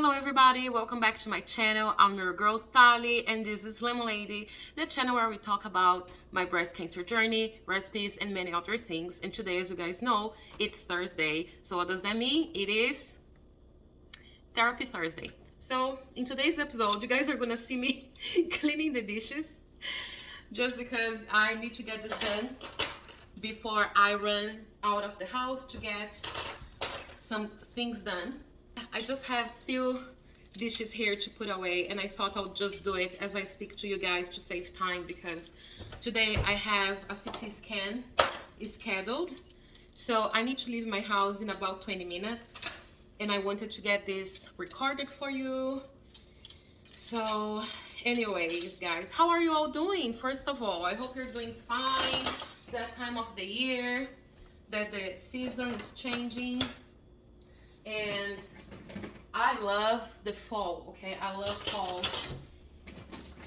Hello everybody, welcome back to my channel. I'm your girl Tali and this is Lemonlady, the channel where we talk about my breast cancer journey, recipes, and many other things. And today, as you guys know, it's Thursday. So what does that mean? It is Therapy Thursday. So in today's episode, you guys are gonna see me cleaning the dishes just because I need to get this done before I run out of the house to get some things done. I just have few dishes here to put away, and I thought I'll just do it as I speak to you guys to save time, because today I have a CT scan scheduled, so I need to leave my house in about 20 minutes, and I wanted to get this recorded for you. So anyways, guys, how are you all doing? First of all, I hope you're doing fine. That time of the year that the season is changing, and I love the fall. Okay, I love fall.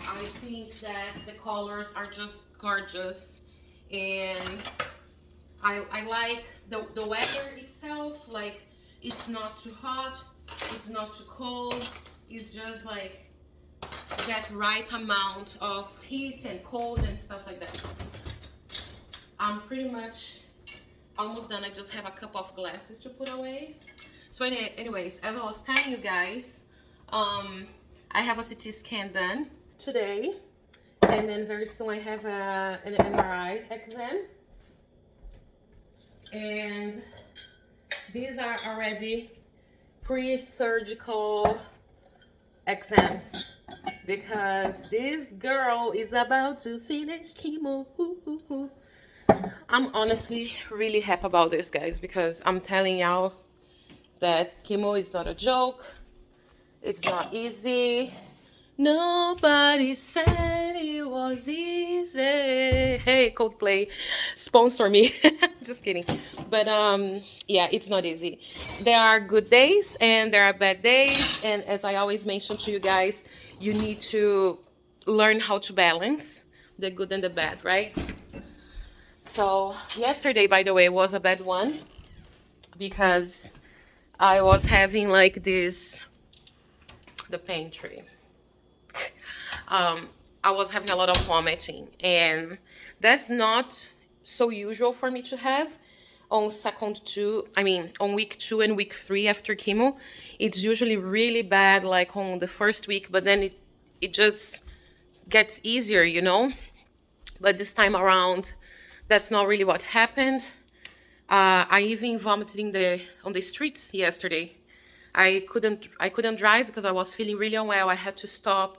I think that the colors are just gorgeous, and I like the weather itself. Like, it's not too hot, it's not too cold, it's just like that right amount of heat and cold and stuff like that. I'm pretty much almost done. I just have a couple of glasses to put away. So anyways, as I was telling you guys, I have a CT scan done today, and then very soon I have an MRI exam, and these are already pre-surgical exams because this girl is about to finish chemo. I'm honestly really happy about this, guys, because I'm telling y'all that chemo is not a joke. It's not easy. Nobody said it was easy. Hey, Coldplay, sponsor me. Just kidding. But yeah, it's not easy. There are good days and there are bad days. And as I always mention to you guys, you need to learn how to balance the good and the bad, right? So yesterday, by the way, was a bad one because I was having like this, the pantry. I was having a lot of vomiting, and that's not so usual for me to have on on week 2 and week 3 after chemo. It's usually really bad like on the first week, but then it just gets easier, you know. But this time around, that's not really what happened. I even vomited on the streets yesterday. I couldn't drive because I was feeling really unwell. I had to stop,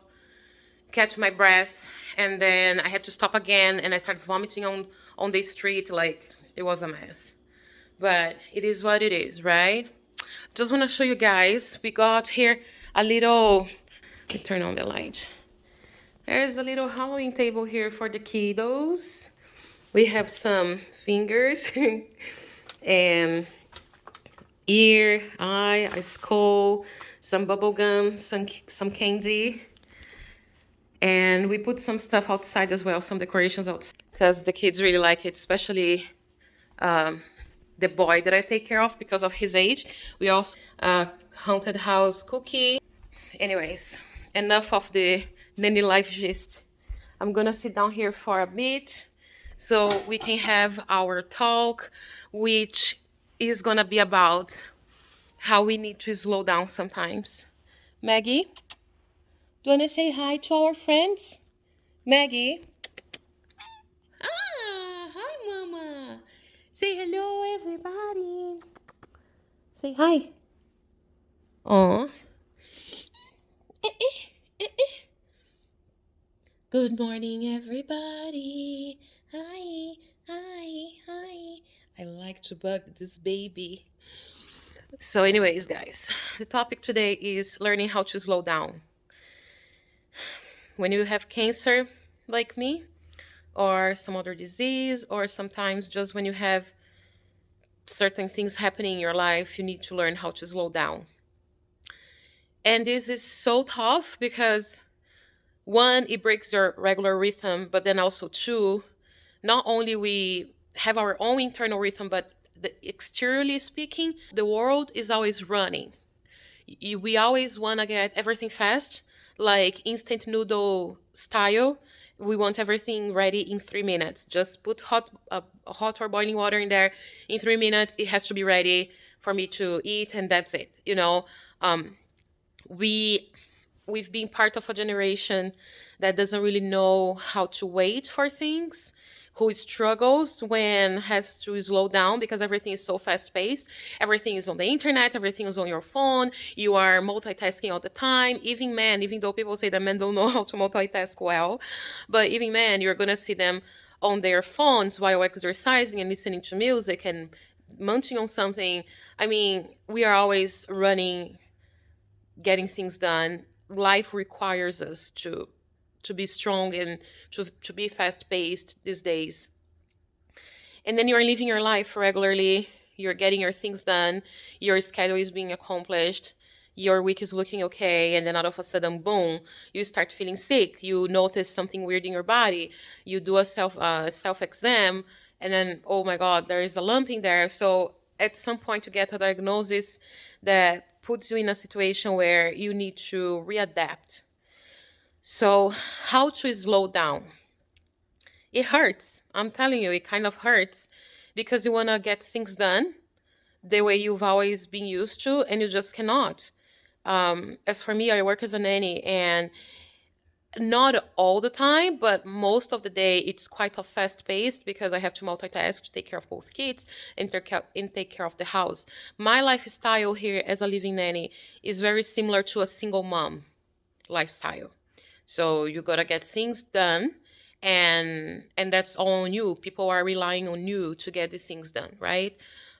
catch my breath, and then I had to stop again, and I started vomiting on the street. Like, it was a mess. But it is what it is, right? Just want to show you guys, we got here a little, let me turn on the light. There's a little Halloween table here for the kiddos. We have some fingers and ear, eye, a skull, some bubble gum, some candy. And we put some stuff outside as well, some decorations outside, because the kids really like it, especially the boy that I take care of because of his age. We also haunted house cookie. Anyways, enough of the nanny life gist. I'm gonna sit down here for a bit so we can have our talk, which is gonna be about how we need to slow down sometimes. Maggie, do you wanna say hi to our friends? Maggie? Ah, hi, Mama. Say hello, everybody. Say hi. Aw. Good morning, everybody. Hi, hi, hi. I like to bug this baby. So anyways, guys, the topic today is learning how to slow down. When you have cancer, like me, or some other disease, or sometimes just when you have certain things happening in your life, you need to learn how to slow down. And this is so tough because, one, it breaks your regular rhythm, but then also two, not only we have our own internal rhythm, but exteriorly speaking, the world is always running. We always want to get everything fast, like instant noodle style. We want everything ready in 3 minutes. Just put hot or boiling water in there. In 3 minutes, it has to be ready for me to eat, and that's it. Um, we we've been part of a generation that doesn't really know how to wait for things, who struggles when has to slow down because everything is so fast paced. Everything is on the internet, everything is on your phone, you are multitasking all the time. Even men, even though people say that men don't know how to multitask well, but even men, you're gonna see them on their phones while exercising and listening to music and munching on something. I mean, we are always running, getting things done. Life requires us to be strong and to be fast paced these days. And then you're living your life regularly, you're getting your things done, your schedule is being accomplished, your week is looking okay, and then all of a sudden, boom, you start feeling sick. You notice something weird in your body. You do a self exam, and then, oh my God, there is a lump in there. So at some point, you get a diagnosis that puts you in a situation where you need to readapt. So, how to slow down? It hurts. I'm telling you, it kind of hurts because you want to get things done the way you've always been used to, and you just cannot. As for me, I work as a nanny, and not all the time, but most of the day, it's quite a fast paced because I have to multitask to take care of both kids and take care of the house. My lifestyle here as a living nanny is very similar to a single mom lifestyle. So you gotta get things done, and that's all on you. People are relying on you to get the things done, right?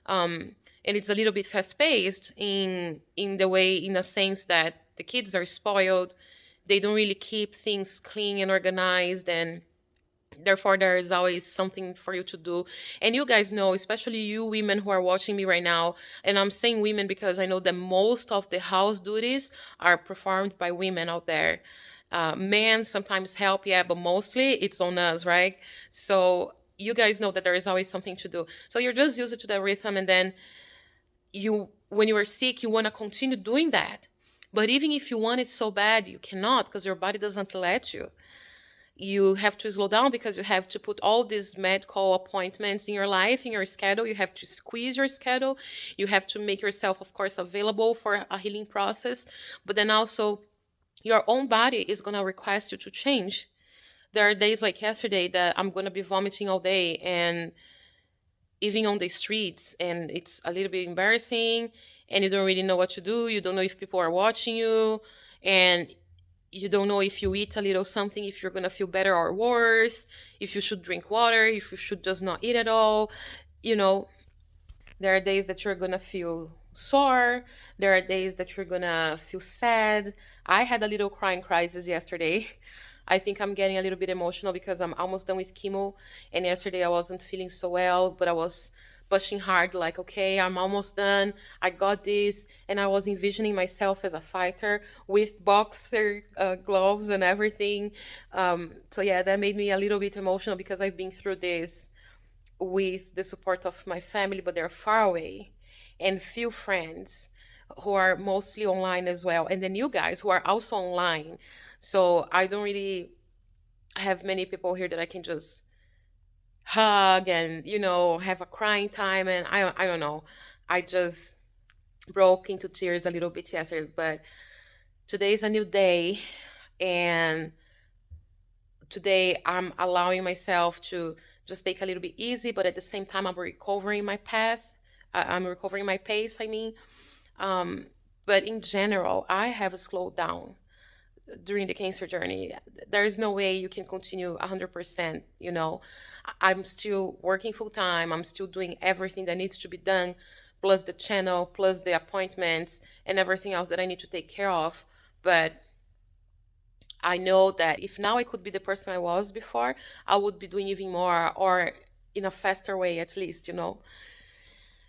And it's a little bit fast paced in the way, in a sense that the kids are spoiled. They don't really keep things clean and organized, and therefore there is always something for you to do. And you guys know, especially you women who are watching me right now, and I'm saying women because I know that most of the house duties are performed by women out there. Men sometimes help, yeah, but mostly it's on us, right? So you guys know that there is always something to do, so you're just used to the rhythm, and then you, when you are sick, you want to continue doing that. But even if you want it so bad, you cannot, because your body doesn't let you. You have to slow down because you have to put all these medical appointments in your life, in your schedule. You have to squeeze your schedule. You have to make yourself, of course, available for a healing process. But then also, your own body is going to request you to change. There are days like yesterday that I'm going to be vomiting all day and even on the streets, and it's a little bit embarrassing, and you don't really know what to do. You don't know if people are watching you, and you don't know if you eat a little something, if you're gonna feel better or worse, if you should drink water, if you should just not eat at all. You know, there are days that you're gonna feel sore. There are days that you're gonna feel sad. I had a little crying crisis yesterday. I think I'm getting a little bit emotional because I'm almost done with chemo. And yesterday I wasn't feeling so well, but I was pushing hard, like, okay, I'm almost done. I got this. And I was envisioning myself as a fighter with boxer gloves and everything. So, yeah, that made me a little bit emotional because I've been through this with the support of my family, but they're far away, and few friends who are mostly online as well, and then you guys who are also online. So I don't really have many people here that I can just hug and have a crying time, and I don't know. I just broke into tears a little bit yesterday, but today is a new day, and today I'm allowing myself to just take a little bit easy, but at the same time I'm recovering my path. I'm recovering my pace, I mean. um, but in general, I have slowed down during the cancer journey. There is no way you can continue 100%. I'm still working full time, I'm still doing everything that needs to be done, plus the channel, plus the appointments and everything else that I need to take care of. But I know that if now I could be the person I was before, I would be doing even more, or in a faster way at least.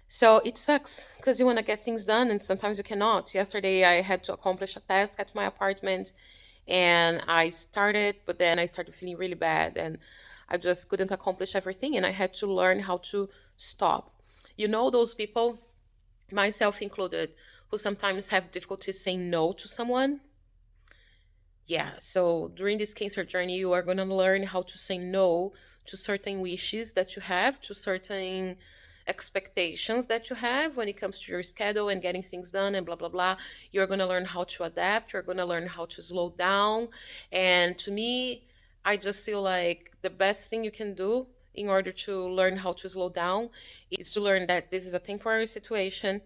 So it sucks because you want to get things done and sometimes you cannot. Yesterday I had to accomplish a task at my apartment, and I started, but then I started feeling really bad and I just couldn't accomplish everything, and I had to learn how to stop. Those people, myself included, who sometimes have difficulty saying no to someone. Yeah, so during this cancer journey, you are going to learn how to say no to certain wishes that you have, to certain expectations that you have when it comes to your schedule and getting things done and blah, blah, blah. You're going to learn how to adapt. You're going to learn how to slow down. And to me, I just feel like the best thing you can do in order to learn how to slow down is to learn that this is a temporary situation.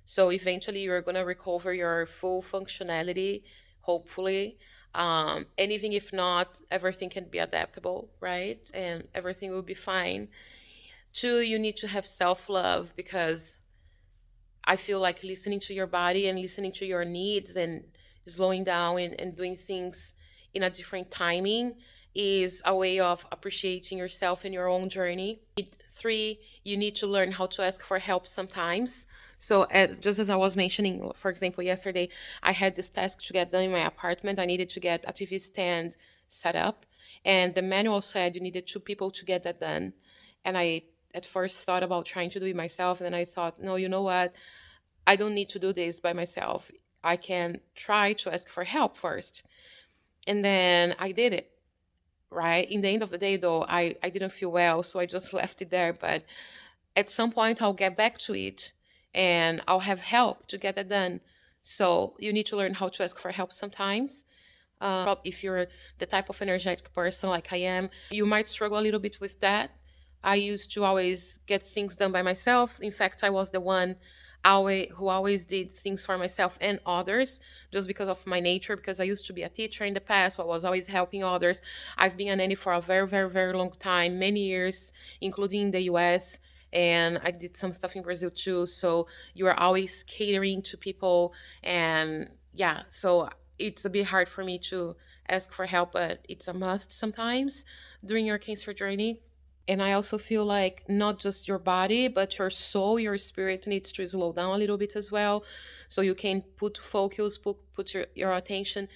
So eventually, you're going to recover your full functionality, hopefully. And even if not, everything can be adaptable, right? And everything will be fine. Two, you need to have self love, because I feel like listening to your body and listening to your needs and slowing down and doing things in a different timing is a way of appreciating yourself and your own journey. Three, you need to learn how to ask for help sometimes. So, just as I was mentioning, for example, yesterday, I had this task to get done in my apartment. I needed to get a TV stand set up, and the manual said you needed two people to get that done. And I at first thought about trying to do it myself, and then I thought, no, you know what? I don't need to do this by myself. I can try to ask for help first. And then I did it, right? In the end of the day, though, I didn't feel well, so I just left it there. But at some point, I'll get back to it and I'll have help to get that done. So you need to learn how to ask for help sometimes. If you're the type of energetic person like I am, you might struggle a little bit with that. I used to always get things done by myself. In fact, I was the one who always did things for myself and others, just because of my nature, because I used to be a teacher in the past, so I was always helping others. I've been a nanny for a very, very, very long time, many years, including in the US. And I did some stuff in Brazil too. So you are always catering to people. And yeah, so it's a bit hard for me to ask for help, but it's a must sometimes during your cancer journey. And I also feel like not just your body, but your soul, your spirit needs to slow down a little bit as well. So you can put your attention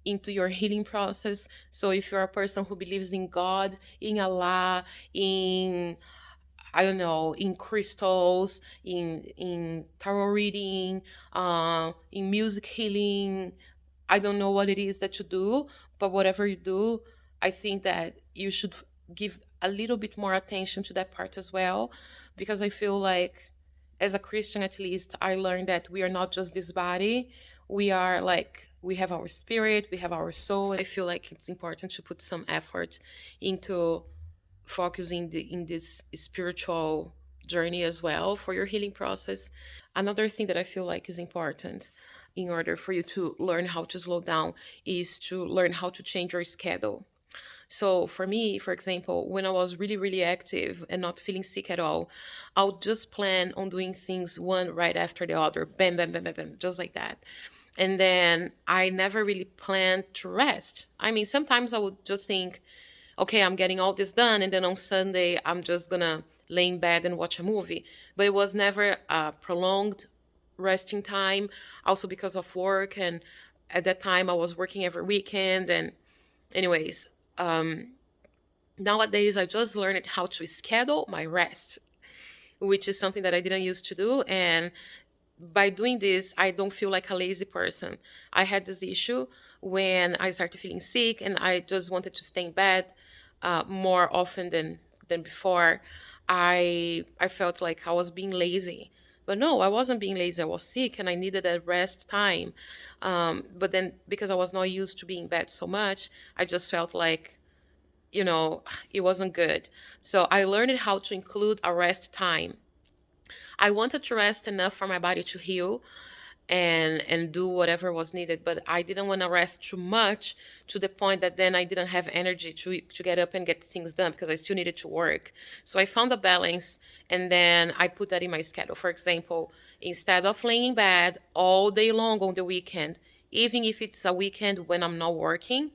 into your healing process. So if you're a person who believes in God, in Allah, in I don't know, in crystals, in tarot reading, in music healing, I don't know what it is that you do, but whatever you do, I think that you should give a little bit more attention to that part as well. Because I feel like, as a Christian at least, I learned that we are not just this body. We are like, we have our spirit, we have our soul. I feel like it's important to put some effort into focusing in this spiritual journey as well for your healing process. Another thing that I feel like is important in order for you to learn how to slow down is to learn how to change your schedule. So for me, for example, when I was really, really active and not feeling sick at all, I'll just plan on doing things one right after the other, bam, bam, bam, bam, bam, just like that. And then I never really planned to rest. I mean, sometimes I would just think, okay, I'm getting all this done, and then on Sunday, I'm just gonna lay in bed and watch a movie. But it was never a prolonged resting time, also because of work. And at that time, I was working every weekend. And, anyways, nowadays, I just learned how to schedule my rest, which is something that I didn't used to do. And by doing this, I don't feel like a lazy person. I had this issue when I started feeling sick and I just wanted to stay in bed more often than before. I felt like I was being lazy. But no, I wasn't being lazy. I was sick and I needed a rest time. But then because I was not used to being in bed so much, I just felt like, it wasn't good. So I learned how to include a rest time. I wanted to rest enough for my body to heal and do whatever was needed, but I didn't want to rest too much to the point that then I didn't have energy to get up and get things done, because I still needed to work. So I found a balance, and then I put that in my schedule. For example, instead of laying in bed all day long on the weekend, even if it's a weekend when I'm not working,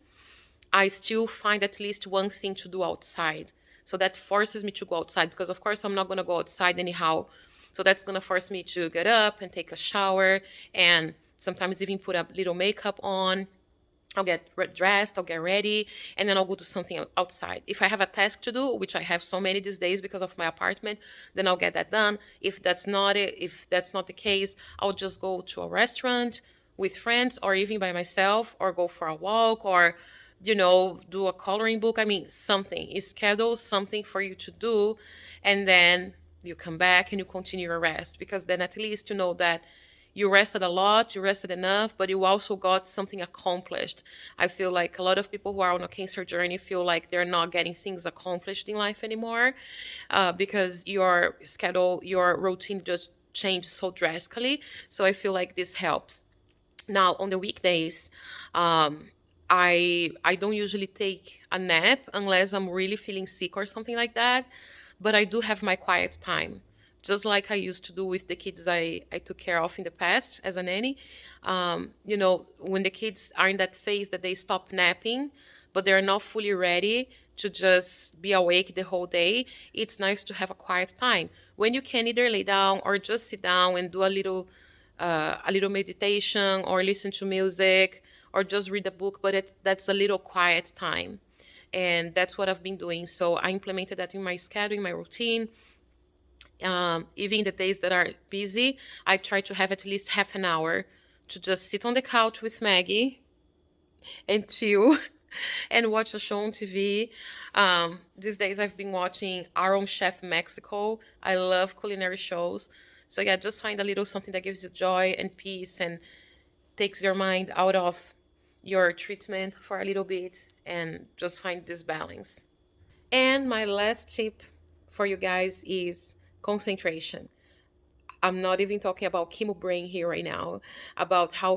I still find at least one thing to do outside. So that forces me to go outside, because of course I'm not going to go outside anyhow. So that's going to force me to get up and take a shower and sometimes even put a little makeup on I'll get dressed, I'll get ready, and then I'll go do something outside. If I have a task to do, which I have so many these days because of my apartment, then I'll get that done. If that's not the case, I'll just go to a restaurant with friends or even by myself or go for a walk or do a coloring book. I mean, something. Schedule something for you to do, and then you come back and you continue your rest, because then at least you know that you rested a lot, you rested enough, but you also got something accomplished. I feel like a lot of people who are on a cancer journey feel like they're not getting things accomplished in life anymore, because your schedule, your routine just changed so drastically. So I feel like this helps. Now, on the weekdays, um, I don't usually take a nap unless I'm really feeling sick or something like that. But I do have my quiet time, just like I used to do with the kids I took care of in the past as a nanny. When the kids are in that phase that they stop napping, but they're not fully ready to just be awake the whole day, it's nice to have a quiet time when you can either lay down or just sit down and do a little meditation or listen to music or just read a book, but that's a little quiet time. And that's what I've been doing. So I implemented that in my schedule, in my routine. Even the days that are busy, I try to have at least half an hour to just sit on the couch with Maggie and chill and watch a show on TV. These days I've been watching Our Own Chef Mexico. I love culinary shows. So yeah, just find a little something that gives you joy and peace and takes your mind out of your treatment for a little bit, and just find this balance. And my last tip for you guys is concentration. I'm not even talking about chemo brain here right now, about how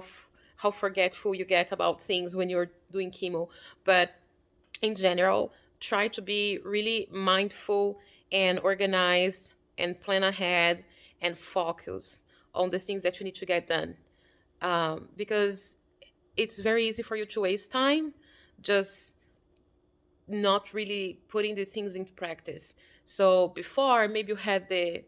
forgetful you get about things when you're doing chemo, but in general, try to be really mindful and organized and plan ahead and focus on the things that you need to get done. Because it's very easy for you to waste time just not really putting the things into practice. So before, maybe you had the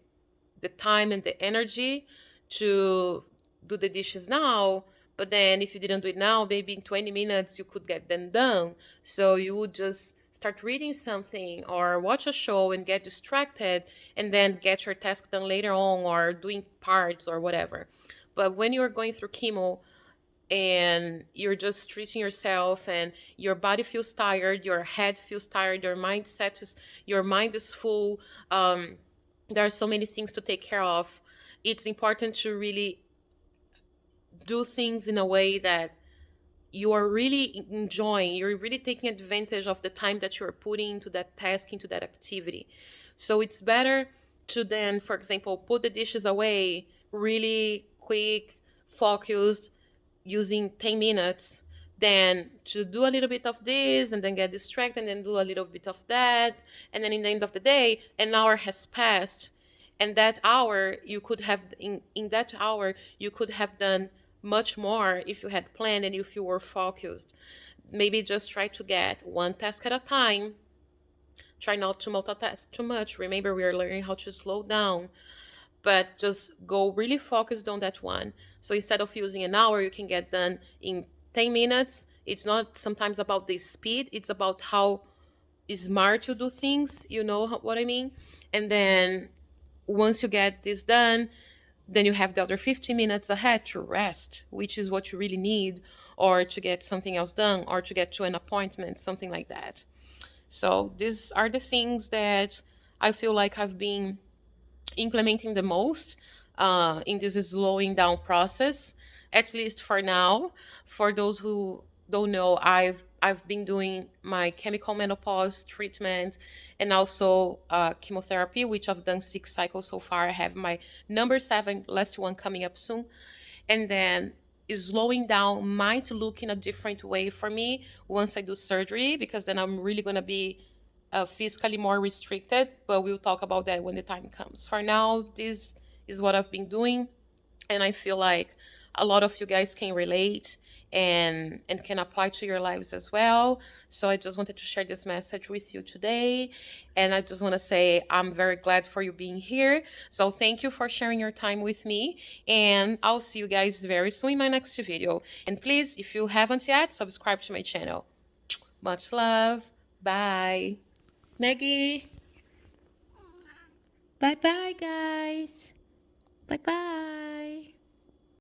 time and the energy to do the dishes now, but then if you didn't do it now, maybe in 20 minutes you could get them done. So you would just start reading something or watch a show and get distracted, and then get your task done later on or doing parts or whatever. But when you're going through chemo and you're just treating yourself and your body feels tired, your head feels tired, your mind is full, there are so many things to take care of. It's important to really do things in a way that you are really enjoying, you're really taking advantage of the time that you're putting into that task, into that activity. So it's better to then, for example, put the dishes away really quick, focused, using 10 minutes, than to do a little bit of this and then get distracted and then do a little bit of that. And then in the end of the day, an hour has passed. And that hour, you could have, in that hour, you could have done much more if you had planned and if you were focused. Maybe just try to get one task at a time. Try not to multitask too much. Remember, we are learning how to slow down, but just go really focused on that one. So instead of using an hour, you can get done in 10 minutes. It's not sometimes about the speed, it's about how smart you do things, you know what I mean? And then once you get this done, then you have the other 15 minutes ahead to rest, which is what you really need, or to get something else done, or to get to an appointment, something like that. So these are the things that I feel like I've been implementing the most in this slowing down process, at least for now. For those who don't know, I've been doing my chemical menopause treatment and also chemotherapy, which I've done 6 cycles so far. I have my number 7, last one, coming up soon. And then slowing down might look in a different way for me once I do surgery, because then I'm really going to be physically more restricted, but we'll talk about that when the time comes. For now, this is what I've been doing, and I feel like a lot of you guys can relate and can apply to your lives as well. So I just wanted to share this message with you today. And I just want to say I'm very glad for you being here. So thank you for sharing your time with me. And I'll see you guys very soon in my next video. And please, if you haven't yet, subscribe to my channel. Much love. Bye. Maggie. Bye bye, guys. Bye bye.